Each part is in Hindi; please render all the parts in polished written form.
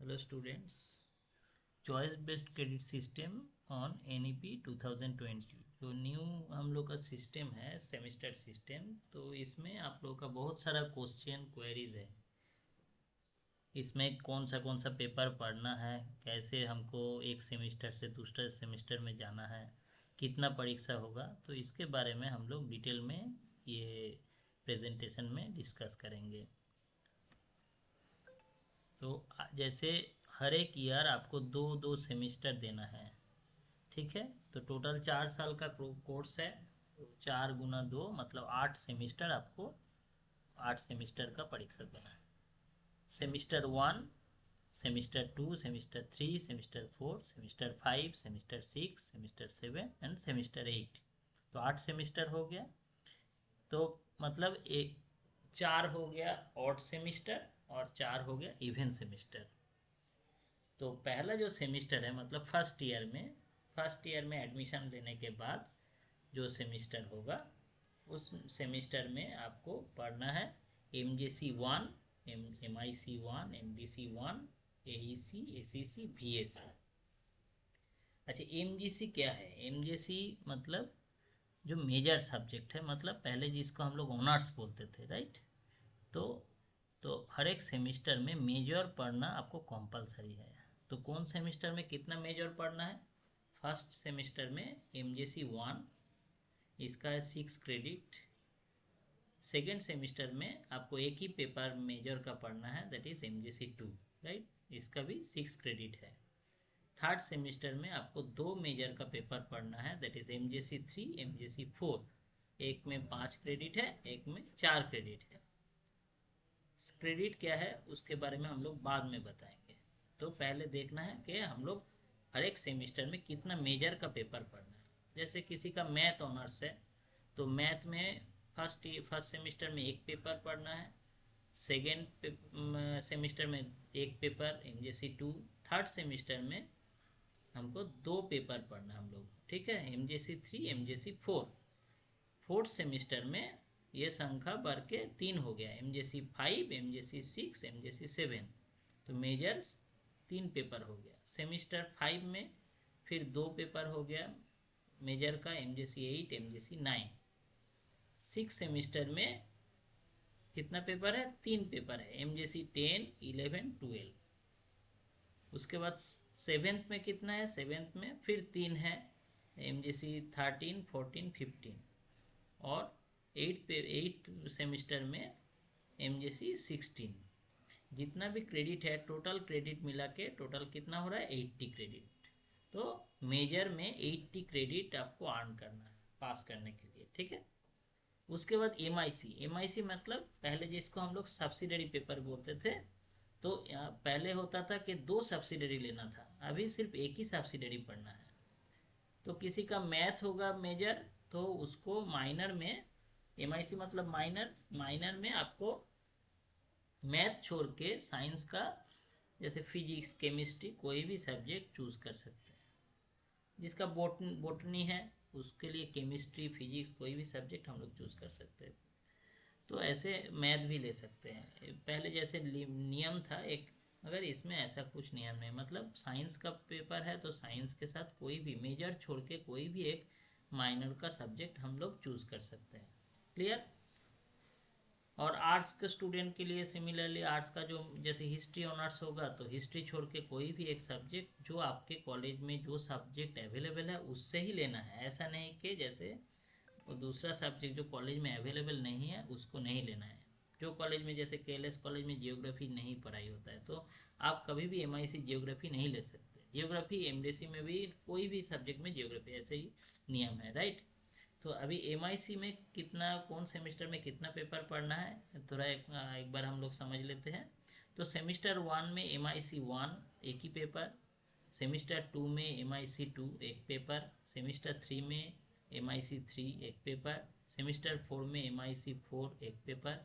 Hello students, choice based credit system on NEP 2020 जो न्यू हम लोग का सिस्टम है सेमेस्टर सिस्टम। तो इसमें आप लोग का बहुत सारा क्वेश्चन क्वेरीज है। इसमें कौन सा पेपर पढ़ना है, कैसे हमको एक सेमेस्टर से दूसरे सेमेस्टर में जाना है, कितना परीक्षा होगा, तो इसके बारे में हम लोग डिटेल में ये प्रेजेंटेशन में डिस्कस करेंगे। तो जैसे हर एक ईयर आपको दो दो सेमेस्टर देना है, ठीक है। तो टोटल 4 साल का कोर्स है। 4 गुना 2 मतलब 8 सेमेस्टर आपको 8 सेमेस्टर का परीक्षा देना है। Semester 1, semester 2, semester 3, semester 4, semester 5, semester 6, semester 7 end semester 8। तो 8 सेमेस्टर हो गया। तो मतलब एक 4 हो गया ऑड सेमेस्टर और 4 हो गया इवन सेमेस्टर। तो पहला जो सेमेस्टर है मतलब फर्स्ट ईयर में एडमिशन लेने के बाद जो सेमेस्टर होगा उस सेमेस्टर में आपको पढ़ना है MJC 1, MIC 1, MDC 1, AEC, ACC, VAC। अच्छा, MJC क्या है? MJC मतलब जो मेजर सब्जेक्ट है, मतलब पहले जिसको हम लोग ऑनर्स बोलते थे, राइट। तो तो हर एक सेमेस्टर में मेजर पढ़ना आपको कंपलसरी है। तो कौन सेमेस्टर में कितना मेजर पढ़ना है? फर्स्ट सेमेस्टर में MJC 1, इसका है 6 क्रेडिट। सेकेंड सेमेस्टर में आपको एक ही पेपर मेजर का पढ़ना है, दैट इज MJC 2, राइट। इसका भी 6 क्रेडिट है। थर्ड सेमेस्टर में आपको दो मेजर का पेपर पढ़ना है, दैट इज MJC 3, MJC 4। एक में 5 क्रेडिट है, एक में 4 क्रेडिट है। क्रेडिट क्या है उसके बारे में हम लोग बाद में बताएंगे। तो पहले देखना है कि हम लोग हर एक सेमेस्टर में कितना मेजर का पेपर पढ़ना है। जैसे किसी का मैथ ऑनर्स है तो मैथ में फर्स्ट सेमेस्टर में एक पेपर पढ़ना है। सेकेंड सेमेस्टर में एक पेपर MJC 2। थर्ड सेमेस्टर में हमको दो पेपर पढ़ना है हम लोग, ठीक है, MJC 3, MJC 4। फोर्थ सेमेस्टर में ये संख्या बढ़ के 3 हो गया, MJC 5, MJC 6, MJC 7। तो मेजर 3 पेपर हो गया। सेमेस्टर 5 में फिर दो पेपर हो गया मेजर का, MJC 8, MJC 9। सिक्स सेमेस्टर में कितना पेपर है? 3 पेपर है, MJC 10, 11, 12। उसके बाद सेवेंथ में कितना है? सेवेंथ में फिर 3 है, MJC 13, 14, 15। और एट्थ सेमेस्टर में MJC 16। जितना भी क्रेडिट है टोटल क्रेडिट मिला के टोटल कितना हो रहा है? 80 क्रेडिट। तो मेजर में 80 क्रेडिट आपको अर्न करना है पास करने के लिए, ठीक है। उसके बाद MIC मतलब पहले जिसको हम लोग सब्सिडरी पेपर बोलते थे। तो पहले होता था कि दो सब्सिडरी लेना था, अभी सिर्फ एक ही सब्सिडरी पढ़ना है। तो किसी का मैथ होगा मेजर तो उसको माइनर में, MIC मतलब माइनर, माइनर में आपको मैथ छोड़ के साइंस का जैसे फिजिक्स, केमिस्ट्री कोई भी सब्जेक्ट चूज कर सकते हैं। जिसका बोटनी है उसके लिए केमिस्ट्री, फिजिक्स कोई भी सब्जेक्ट हम लोग चूज कर सकते हैं। तो ऐसे मैथ भी ले सकते हैं। पहले जैसे नियम था एक, मगर इसमें ऐसा कुछ नियम नहीं। मतलब साइंस का पेपर है तो साइंस के साथ कोई भी मेजर छोड़ के कोई भी एक माइनर का सब्जेक्ट हम लोग चूज कर सकते हैं। क्लियर? और आर्ट्स के स्टूडेंट के लिए सिमिलरली आर्ट्स का जो जैसे हिस्ट्री ऑनर्स होगा तो हिस्ट्री छोड़ के कोई भी एक सब्जेक्ट जो आपके कॉलेज में जो सब्जेक्ट अवेलेबल है उससे ही लेना है। ऐसा नहीं कि जैसे वो दूसरा सब्जेक्ट जो कॉलेज में अवेलेबल नहीं है उसको नहीं लेना है। जो कॉलेज में जैसे KLS कॉलेज में जियोग्राफी नहीं पढ़ाई होता है तो आप कभी भी MIC जियोग्राफी नहीं ले सकते। जियोग्राफी MDC में भी कोई भी सब्जेक्ट में जियोग्राफी ऐसे ही नियम है, राइट। तो अभी MIC में कितना, कौन सेमेस्टर में कितना पेपर पढ़ना है थोड़ा एक बार हम लोग समझ लेते हैं। तो सेमेस्टर 1 में MIC 1 एक ही पेपर, सेमेस्टर 2 में MIC 2 एक पेपर, सेमेस्टर 3 में MIC 3 एक पेपर, सेमेस्टर 4 में MIC 4 एक पेपर,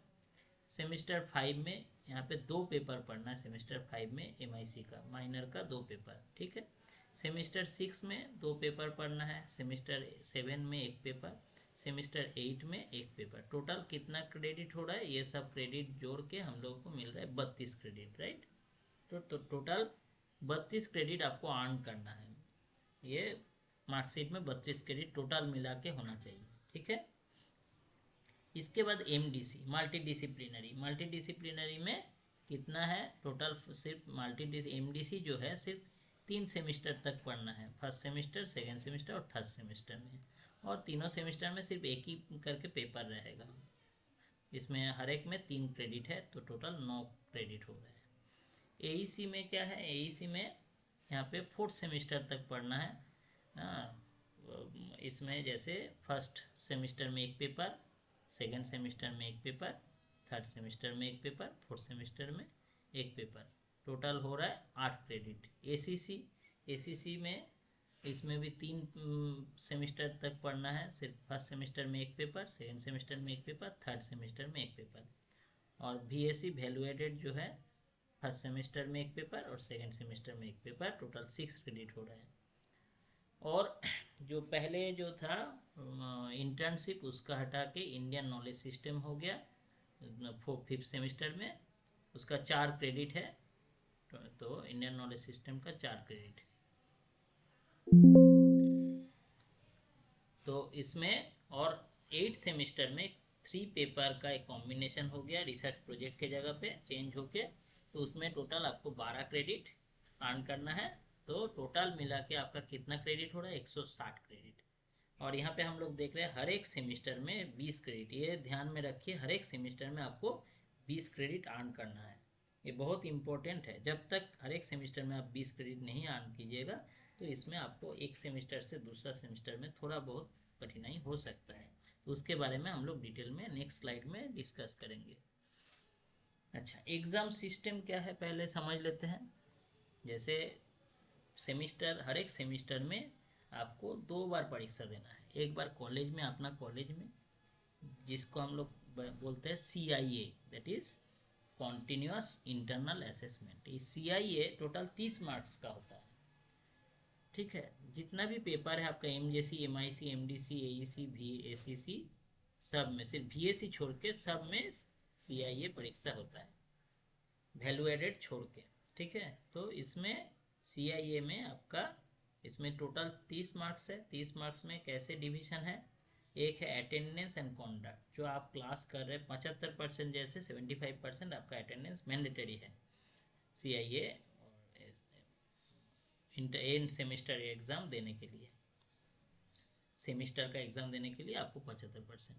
सेमेस्टर 5 में यहाँ पे दो पेपर पढ़ना है। सेमेस्टर 5 में MIC का माइनर का दो पेपर, ठीक है। सेमेस्टर 6 में दो पेपर पढ़ना है, सेमेस्टर 7 में एक पेपर, सेमेस्टर 8 में एक पेपर। टोटल कितना क्रेडिट हो रहा है? ये सब क्रेडिट जोड़ के हम लोग को मिल रहा है 32 क्रेडिट, राइट। तो टोटल 32 क्रेडिट आपको अर्न करना है। ये मार्कशीट में 32 क्रेडिट टोटल मिला के होना चाहिए, ठीक है। इसके बाद MDC मल्टी डिसिप्लिनरी में कितना है टोटल, सिर्फ MDC जो है सिर्फ 3 सेमिस्टर तक पढ़ना है, फर्स्ट सेमिस्टर, सेकेंड सेमिस्टर और थर्ड सेमिस्टर में, और तीनों सेमिस्टर में सिर्फ एक ही करके पेपर रहेगा। इसमें हर एक में 3 क्रेडिट है, तो टोटल 9 क्रेडिट हो रहा है। AEC में क्या है, AEC में यहाँ पे 4th सेमिस्टर तक पढ़ना है ना। इसमें जैसे फर्स्ट सेमिस्टर में एक पेपर, सेकेंड सेमिस्टर में एक पेपर, थर्ड सेमिस्टर में एक पेपर, फोर्थ सेमिस्टर में एक पेपर, टोटल हो रहा है 8 क्रेडिट। ACC में इसमें भी 3 सेमिस्टर तक पढ़ना है, सिर्फ फर्स्ट सेमिस्टर में एक पेपर, सेकेंड सेमिस्टर में एक पेपर, थर्ड सेमिस्टर में एक पेपर। और VAC वैल्यू एडेड जो है फर्स्ट सेमिस्टर में एक पेपर और सेकेंड सेमिस्टर में एक पेपर, टोटल 6 क्रेडिट हो रहा है। और जो पहले जो था इंटर्नशिप, उसका हटा के इंडियन नॉलेज सिस्टम हो गया 5th सेमिस्टर में, उसका 4 क्रेडिट है। तो इंडियन नॉलेज सिस्टम का 4 क्रेडिट। तो इसमें और 8th सेमिस्टर में 3 पेपर का एक कॉम्बिनेशन हो गया, रिसर्च प्रोजेक्ट के जगह पे चेंज होके, तो उसमें टोटल आपको 12 क्रेडिट अर्न करना है। तो टोटल मिला के आपका कितना क्रेडिट हो रहा है, 160 क्रेडिट। और यहाँ पे हम लोग देख रहे हैं हर एक सेमिस्टर में 20 क्रेडिट, ये ध्यान में रखिए, हर एक सेमिस्टर में आपको 20 क्रेडिट अर्न करना है। ये बहुत इंपॉर्टेंट है, जब तक हर एक सेमिस्टर में आप 20 क्रेडिट नहीं अर्न कीजिएगा तो इसमें आपको एक सेमिस्टर से दूसरा सेमिस्टर में थोड़ा बहुत कठिनाई हो सकता है। तो उसके बारे में हम लोग डिटेल में नेक्स्ट स्लाइड में डिस्कस करेंगे। अच्छा, एग्ज़ाम सिस्टम क्या है पहले समझ लेते हैं। जैसे सेमिस्टर, हर एक सेमिस्टर में आपको 2 बार परीक्षा देना है। एक बार कॉलेज में, अपना कॉलेज में, जिसको हम लोग बोलते हैं CIA, that is continuous internal assessment. ये CIA टोटल 30 मार्क्स का होता है, ठीक है। जितना भी पेपर है आपका MJC, MIC, MDC, AEC, VACC, सब में सिर्फ VAC छोड़ के सब में CIA परीक्षा होता है, वैल्यू एडेड छोड़ के, ठीक है। तो इसमें CIA में आपका, इसमें टोटल 30 मार्क्स है। 30 मार्क्स में कैसे डिवीजन है, एक है अटेंडेंस एंड कॉन्डक्ट, जो आप क्लास कर रहे हैं 75% जैसे 75% आपका अटेंडेंस मैंडेटरी है CIA एंड सेमिस्टर एग्ज़ाम देने के लिए, सेमिस्टर का एग्ज़ाम देने के लिए आपको 75%।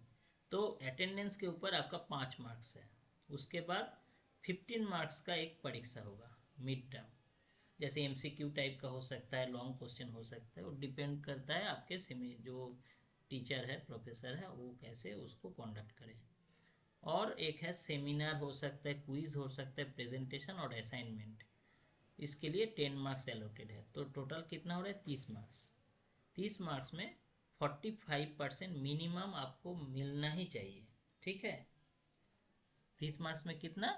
तो अटेंडेंस के ऊपर आपका 5 मार्क्स है। उसके बाद 15 मार्क्स का एक परीक्षा होगा मिड टर्म, जैसे MCQ टाइप का हो सकता है, लॉन्ग क्वेश्चन हो सकता है, वो डिपेंड करता है आपके जो टीचर है, प्रोफेसर है, वो कैसे उसको कंडक्ट करें। और एक है सेमिनार हो सकता है, क्विज हो सकता है, प्रेजेंटेशन और असाइनमेंट, इसके लिए 10 मार्क्स एलोटेड है। तो टोटल कितना हो रहा है, 30 मार्क्स। 30 मार्क्स में 45% मिनिमम आपको मिलना ही चाहिए, ठीक है। 30 मार्क्स में कितना,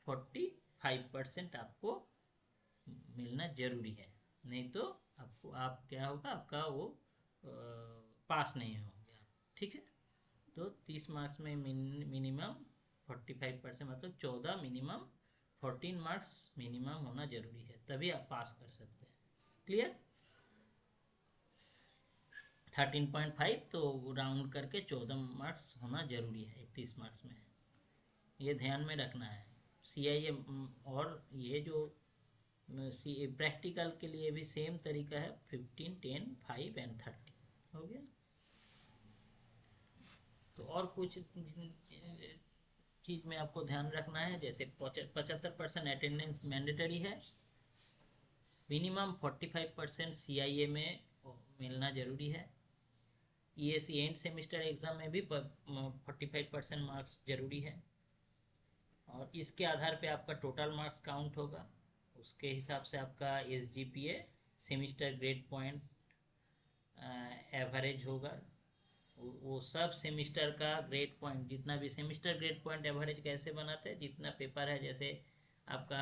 45% आपको मिलना जरूरी है, नहीं तो आपको क्या होगा, आपका वो पास नहीं होंगे आप, ठीक है। तो 30 मार्क्स में मिनिमम 45% मतलब 14 मिनिमम, 14 मार्क्स मिनिमम होना जरूरी है, तभी आप पास कर सकते हैं। क्लियर। 13.5 तो राउंड करके 14 मार्क्स होना जरूरी है 30 मार्क्स में, ये ध्यान में रखना है। CIA और ये जो प्रैक्टिकल के लिए भी सेम तरीका है, 15, 10, 5 एंड 30 हो गया। तो और कुछ चीज में आपको ध्यान रखना है, जैसे 75% अटेंडेंस मैंडेटरी है, मिनिमम 45% CIA में मिलना जरूरी है। EAC एंड सेमिस्टर एग्जाम में भी 45% मार्क्स जरूरी है, और इसके आधार पे आपका टोटल मार्क्स काउंट होगा, उसके हिसाब से आपका SGPA semester grade point average होगा। वो सब सेमिस्टर का ग्रेड पॉइंट, जितना भी सेमिस्टर ग्रेड पॉइंट एवरेज कैसे बनाते हैं, जितना पेपर है, जैसे आपका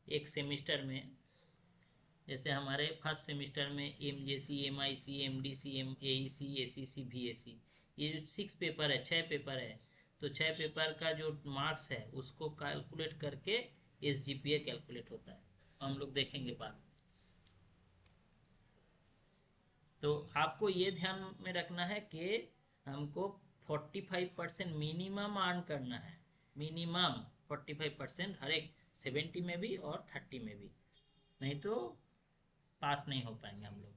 एक सेमिस्टर में, जैसे हमारे फर्स्ट सेमिस्टर में MJC, MIC, MDC, AEC, ACC, VAC, ये जो 6 पेपर है, 6 पेपर है, तो 6 पेपर का जो मार्क्स है उसको कैलकुलेट करके SGPA कैलकुलेट होता है। हम लोग देखेंगे बाद में। तो आपको ये ध्यान में रखना है कि हमको 45% मिनिमम अर्न करना है, मिनिमम 45% हर एक, 70 में भी और 30 में भी, नहीं तो पास नहीं हो पाएंगे हम लोग।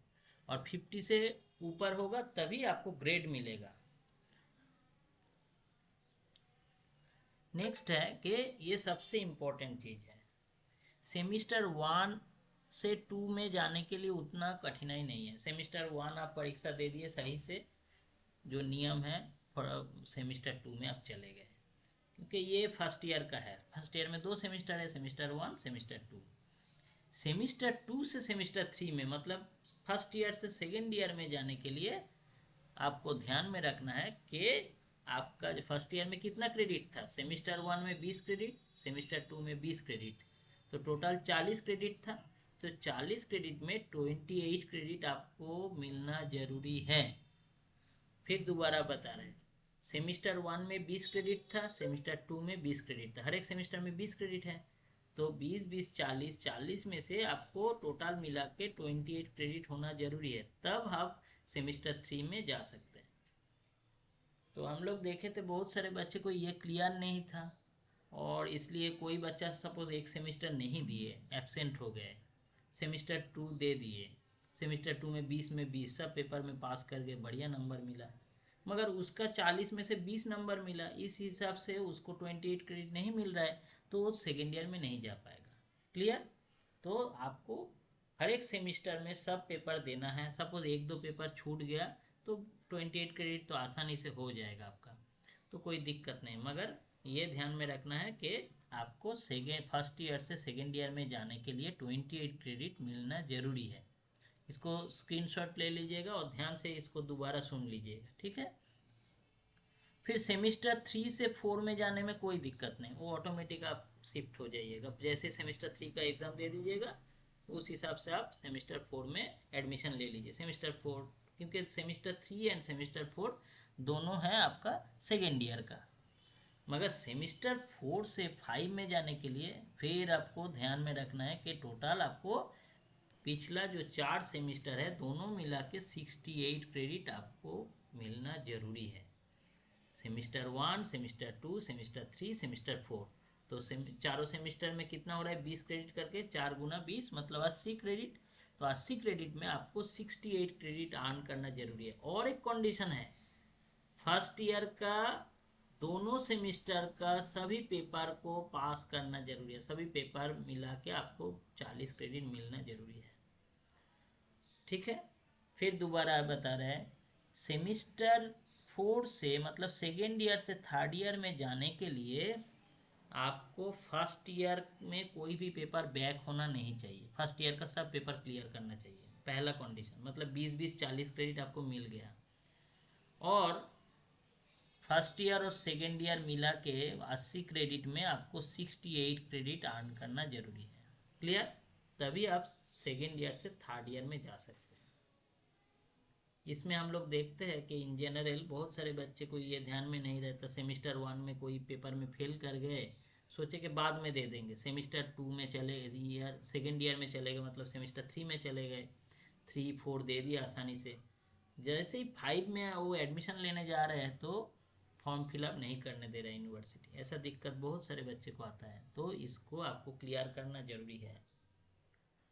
और 50 से ऊपर होगा तभी आपको ग्रेड मिलेगा। नेक्स्ट है कि ये सबसे इम्पोर्टेंट चीज़ है, सेमिस्टर 1 से 2 में जाने के लिए उतना कठिनाई नहीं है। सेमिस्टर 1 आप परीक्षा दे दिए सही से, जो नियम है, सेमिस्टर 2 में आप चले गए, क्योंकि ये फर्स्ट ईयर का है। फर्स्ट ईयर में 2 सेमिस्टर है, सेमिस्टर 1 सेमिस्टर 2। सेमिस्टर 2 से सेमिस्टर 3 में, मतलब फर्स्ट ईयर से सेकेंड ईयर में जाने के लिए आपको ध्यान में रखना है कि आपका जो फर्स्ट ईयर में कितना क्रेडिट था, सेमिस्टर 1 में 20 क्रेडिट, सेमिस्टर 2 में 20 क्रेडिट, तो टोटल 40 क्रेडिट था। तो 40 क्रेडिट में 28 क्रेडिट आपको मिलना जरूरी है। फिर दोबारा बता रहे हैं, सेमिस्टर 1 में 20 क्रेडिट था, सेमिस्टर 2 में 20 क्रेडिट था, हर एक सेमिस्टर में 20 क्रेडिट है। तो 20 20 40, 40 में से आपको टोटल मिला के 28 क्रेडिट होना जरूरी है, तब आप सेमिस्टर 3 में जा सकते हैं। तो हम लोग देखे थे बहुत सारे बच्चे को ये क्लियर नहीं था, और इसलिए कोई बच्चा सपोज एक सेमिस्टर नहीं दिए, एब्सेंट हो गए, सेमिस्टर 2 दे दिए, सेमिस्टर 2 में 20 में 20 सब पेपर में पास कर गए, बढ़िया नंबर मिला, मगर उसका 40 में से 20 नंबर मिला, इस हिसाब से उसको 28 क्रेडिट नहीं मिल रहा है, तो वो सेकेंड ईयर में नहीं जा पाएगा। क्लियर? तो आपको हर एक सेमिस्टर में सब पेपर देना है। सपोज एक दो पेपर छूट गया तो 28 क्रेडिट तो आसानी से हो जाएगा आपका, तो कोई दिक्कत नहीं। मगर ये ध्यान में रखना है कि आपको सेकेंड फर्स्ट ईयर से सेकेंड ईयर में जाने के लिए 28 क्रेडिट मिलना ज़रूरी है। इसको स्क्रीनशॉट ले लीजिएगा और ध्यान से इसको दोबारा सुन लीजिएगा, ठीक है? फिर सेमिस्टर 3 से 4 में जाने में कोई दिक्कत नहीं, वो ऑटोमेटिक आप शिफ्ट हो जाइएगा, जैसे सेमिस्टर 3 का एग्ज़ाम दे दीजिएगा उस हिसाब से आप सेमिस्टर 4 में एडमिशन ले लीजिए। सेमिस्टर 4, क्योंकि सेमिस्टर 3 एंड सेमिस्टर 4 दोनों है आपका सेकेंड ईयर का। मगर सेमिस्टर 4 से 5 में जाने के लिए फिर आपको ध्यान में रखना है कि टोटल आपको पिछला जो 4 सेमिस्टर है दोनों मिला के 68 क्रेडिट आपको मिलना जरूरी है। सेमिस्टर 1, सेमिस्टर 2, सेमिस्टर 3, सेमिस्टर 4, तो चारों सेमिस्टर में कितना हो रहा है, 20 क्रेडिट करके, 4 गुना 20 मतलब 80 क्रेडिट। तो 80 क्रेडिट में आपको 68 क्रेडिट अर्न करना जरूरी है। और एक कंडीशन है, फर्स्ट ईयर का दोनों सेमिस्टर का सभी पेपर को पास करना जरूरी है, सभी पेपर मिला के आपको 40 क्रेडिट मिलना जरूरी है, ठीक है? फिर दोबारा बता रहे हैं, सेमिस्टर 4 से मतलब सेकेंड ईयर से थर्ड ईयर में जाने के लिए आपको फर्स्ट ईयर में कोई भी पेपर बैक होना नहीं चाहिए, फर्स्ट ईयर का सब पेपर क्लियर करना चाहिए, पहला कंडीशन। मतलब 20 20 40 क्रेडिट आपको मिल गया, और फर्स्ट ईयर और सेकेंड ईयर मिला के 80 क्रेडिट में आपको 68 क्रेडिट अर्न करना जरूरी है। क्लियर? तभी आप सेकेंड ईयर से थर्ड ईयर में जा सकते हैं। इसमें हम लोग देखते हैं कि इन जनरल बहुत सारे बच्चे को ये ध्यान में नहीं रहता, सेमिस्टर 1 में कोई पेपर में फेल कर गए, सोचे कि बाद में दे देंगे, सेमिस्टर 2 में चले ईयर सेकेंड ईयर में चले गए, मतलब सेमिस्टर 3 में चले गए, 3 4 दे दिया आसानी से, जैसे ही 5 में वो एडमिशन लेने जा रहे हैं तो फॉर्म फिलअप नहीं करने दे रहा है यूनिवर्सिटी। ऐसा दिक्कत बहुत सारे बच्चे को आता है, तो इसको आपको क्लियर करना जरूरी है,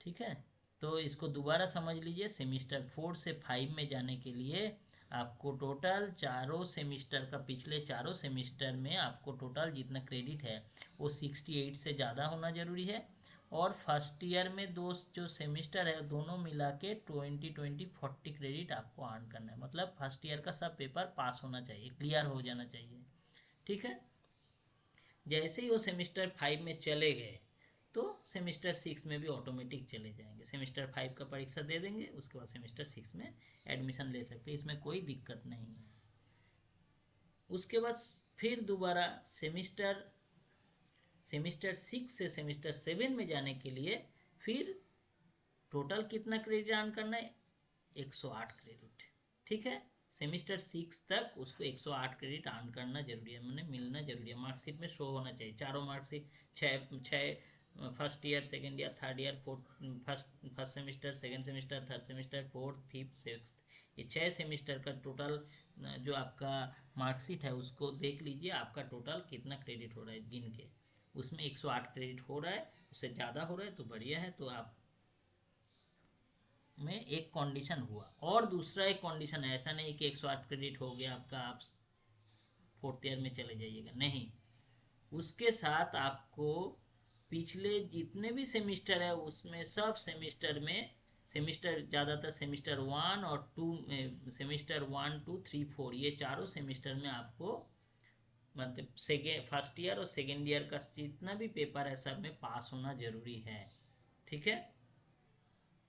ठीक है? तो इसको दोबारा समझ लीजिए, सेमिस्टर 4 से 5 में जाने के लिए आपको टोटल चारों सेमिस्टर का, पिछले चारों सेमिस्टर में आपको टोटल जितना क्रेडिट है वो 68 से ज़्यादा होना जरूरी है। और फर्स्ट ईयर में दो जो सेमिस्टर है दोनों मिला के 40 क्रेडिट आपको अर्न करना है, मतलब फर्स्ट ईयर का सब पेपर पास होना चाहिए, क्लियर हो जाना चाहिए, ठीक है? जैसे ही वो सेमिस्टर 5 में चले गए तो सेमिस्टर 6 में भी ऑटोमेटिक चले जाएंगे, सेमिस्टर 5 का परीक्षा दे देंगे, उसके बाद सेमिस्टर 6 में एडमिशन ले सकते हैं, इसमें कोई दिक्कत नहीं है। उसके बाद फिर दोबारा सेमिस्टर 6 से सेमिस्टर 7 में जाने के लिए फिर टोटल कितना क्रेडिट अर्न करना है, 108 क्रेडिट, ठीक है? सेमिस्टर 6 तक उसको 108 क्रेडिट अर्न करना जरूरी है, मैंने मिलना जरूरी है, मार्कशीट में शो होना चाहिए, चारों मार्कशीट, छः छः first year, second year, third year, fourth, first semester, second semester, third semester, fourth, fifth, sixth, ये 6 सेमेस्टर का टोटल जो आपका मार्कशीट है उसको देख लीजिए, आपका टोटल कितना क्रेडिट हो रहा है गिन के। उसमें 108 क्रेडिट हो रहा है, उससे ज़्यादा हो रहा है तो बढ़िया है। तो आप में एक कंडीशन हुआ, और दूसरा एक कंडीशन है, ऐसा नहीं कि 108 क्रेडिट हो गया आपका आप फोर्थ ईयर में चले जाइएगा, नहीं। उसके साथ आपको पिछले जितने भी सेमिस्टर है उसमें सब सेमिस्टर में, सेमिस्टर ज़्यादातर सेमिस्टर 1 और 2 में, सेमिस्टर 1 2 3 4 ये चारों सेमिस्टर में आपको मतलब सेकेंड फर्स्ट ईयर और सेकेंड ईयर का जितना भी पेपर है सब में पास होना जरूरी है। ठीक है,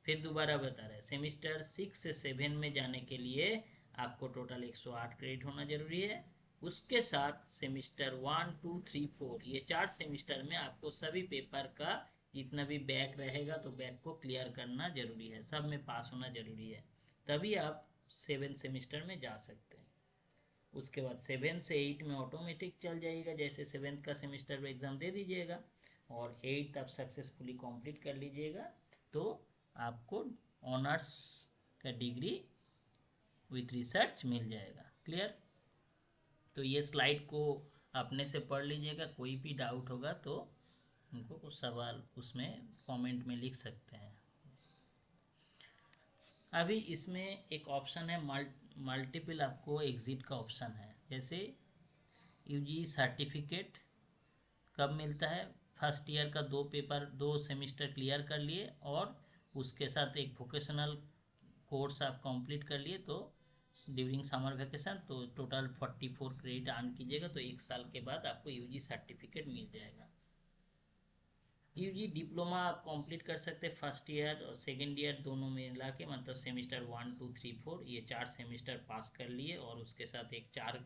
फिर दोबारा बता रहे हैं, सेमिस्टर 6 से 7 में जाने के लिए आपको टोटल 108 क्रेडिट होना जरूरी है। उसके साथ सेमिस्टर 1 2 3 4 ये 4 सेमिस्टर में आपको सभी पेपर का जितना भी बैक रहेगा तो बैक को क्लियर करना जरूरी है, सब में पास होना जरूरी है, तभी आप 7 सेमिस्टर में जा सकते हैं। उसके बाद 7 से 8 में ऑटोमेटिक चल जाएगा, जैसे 7th का सेमिस्टर एग्ज़ाम दे दीजिएगा और 8th आप सक्सेसफुली कंप्लीट कर लीजिएगा तो आपको ऑनर्स का डिग्री विथ रिसर्च मिल जाएगा। क्लियर? तो ये स्लाइड को अपने से पढ़ लीजिएगा, कोई भी डाउट होगा तो हमको कुछ सवाल उसमें कमेंट में लिख सकते हैं। अभी इसमें एक ऑप्शन है मल्टीपल, आपको एग्जिट का ऑप्शन है। जैसे यूजी सर्टिफिकेट कब मिलता है, फर्स्ट ईयर का 2 पेपर 2 सेमिस्टर क्लियर कर लिए और उसके साथ एक वोकेशनल कोर्स आप कंप्लीट कर लिए तो ड्यूरिंग समर वेकेशन, तो टोटल 44 क्रेडिट अर्न कीजिएगा तो 1 साल के बाद आपको यूजी सर्टिफिकेट मिल जाएगा। यूजी डिप्लोमा आप कंप्लीट कर सकते हैं फर्स्ट ईयर और सेकेंड ईयर दोनों में मिला के, मतलब सेमिस्टर 1 2 3 4 ये 4 सेमिस्टर पास कर लिए और उसके साथ एक 4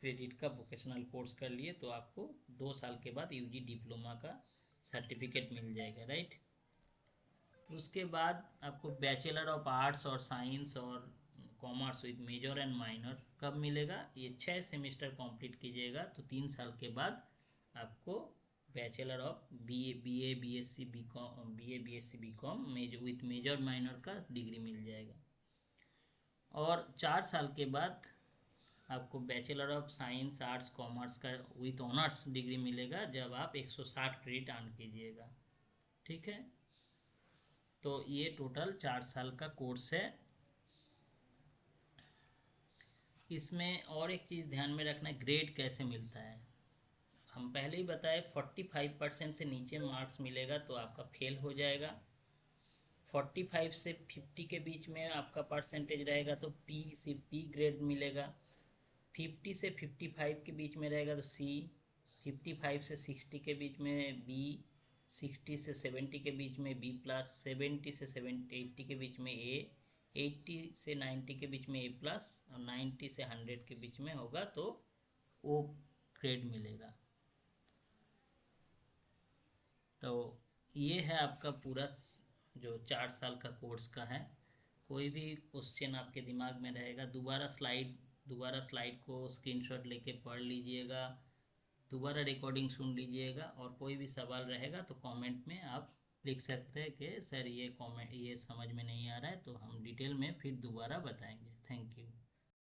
क्रेडिट का वोकेशनल कोर्स कर लिए तो आपको 2 साल के बाद यूजी डिप्लोमा का सर्टिफिकेट मिल जाएगा, राइट। उसके बाद आपको बैचलर ऑफ आर्ट्स और साइंस और commerce with major and minor कब मिलेगा, ये 6 सेमेस्टर कंप्लीट कीजिएगा तो 3 साल के बाद आपको bachelor of BA BSc BCom with major minor का डिग्री मिल जाएगा। और 4 साल के बाद आपको bachelor of science arts commerce का विथ ऑनर्स डिग्री मिलेगा जब आप 160 क्रेडिट अर्न कीजिएगा। ठीक है, तो ये टोटल 4 साल का कोर्स है। इसमें और एक चीज़ ध्यान में रखना है, ग्रेड कैसे मिलता है। हम पहले ही बताए 45% से नीचे मार्क्स मिलेगा तो आपका फेल हो जाएगा। 45 से 50 के बीच में आपका परसेंटेज रहेगा तो सिर्फ पी ग्रेड मिलेगा। 50 से 55 के बीच में रहेगा तो सी, 55 से 60 के बीच में बी, 60 से 70 के बीच में बी प्लस, 70 से 80 के बीच में ए, 80 से 90 के बीच में ए प्लस और 90 से 100 के बीच में होगा तो ओ ग्रेड मिलेगा। तो ये है आपका पूरा जो 4 साल का कोर्स का है। कोई भी क्वेश्चन आपके दिमाग में रहेगा दोबारा स्लाइड को स्क्रीनशॉट लेके पढ़ लीजिएगा, दोबारा रिकॉर्डिंग सुन लीजिएगा और कोई भी सवाल रहेगा तो कमेंट में आप लिख सकते हैं कि सर ये समझ में नहीं आ रहा है तो हम डिटेल में फिर दोबारा बताएंगे। Thank you.